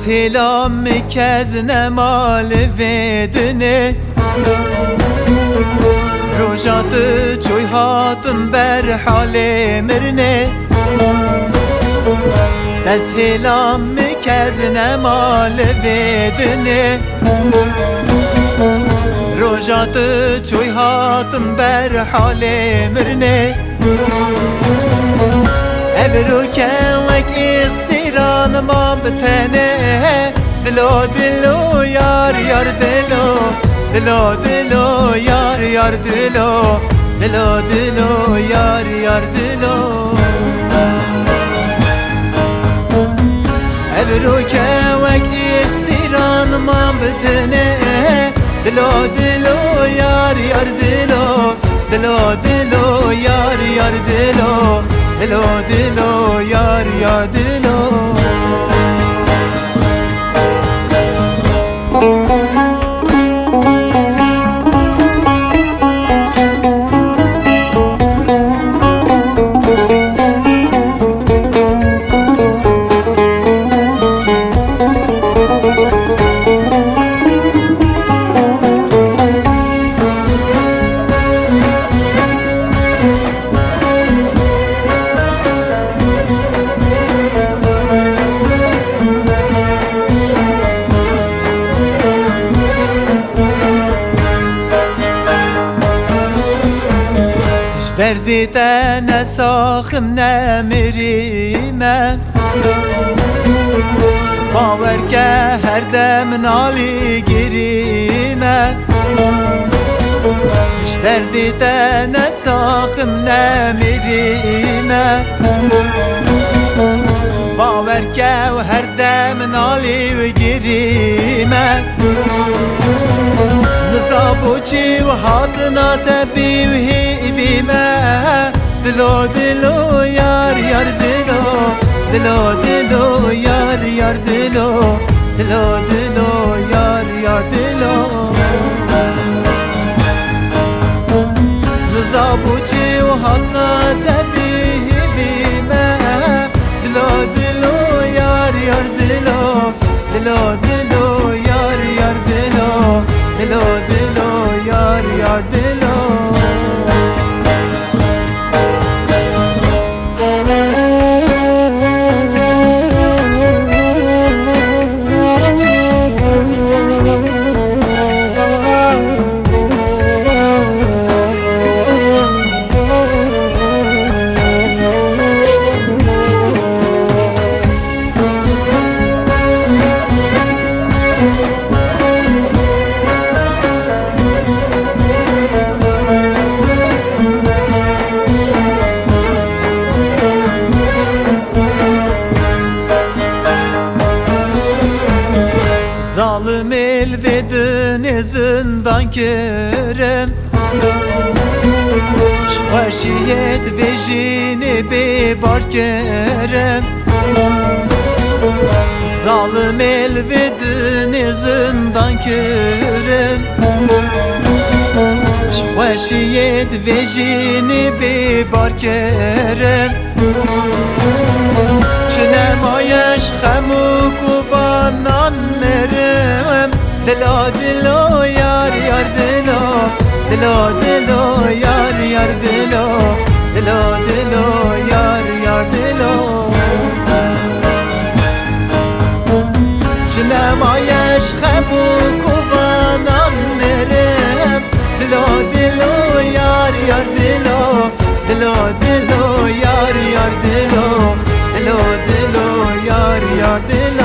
هلام کز نمال ویدنه روژات چوی هاتم بر حال مرنه از هلام کز نمال ویدنه روژات چوی هاتم بر حال مرنه ابرو کنوک اغسیران ما بتنه دلو دلو یار یار دلو دلو دلو یار یار دلو دلو دلو یار یار دلو ابرو کنوک اغسیران ما بتنه دلو دلو یار یار دلو دلو دلو یار یار دلو دلو دلو یار یار دلو دردی تن ساخم نمیریمه باور که هر دم نالی گیریمه دردی تن ساخم نمیریمه باور که هر دم نالی گیریمه نصابو چی و حاطنا تبی و هیبیمه دلو دلو یار یار دلو دلو دلو یار یار دلو دلو دلو یار یار دلو نصابو چی و حاطنا تبی هیبیمه دلو دلو یار یار دلو دلو دلو یار یار دلو دلو دلو یار یار دلو Zalim elvedin zindan kerem Şvaşiyet ve jini bebar kerem Zalim elvedin zindan kerem Şvaşiyet ve jini bebar kerem Çinemayış xemu kubanan merem Dilo dilo yar yar dilo Dilo dilo yar yar dilo Dilo dilo yar yar dilo Çinemayış xemu kubanan merem Dilo dilo yar yar dilo Dilo dilo yar yar dilo Dilo dilo yar yar dilo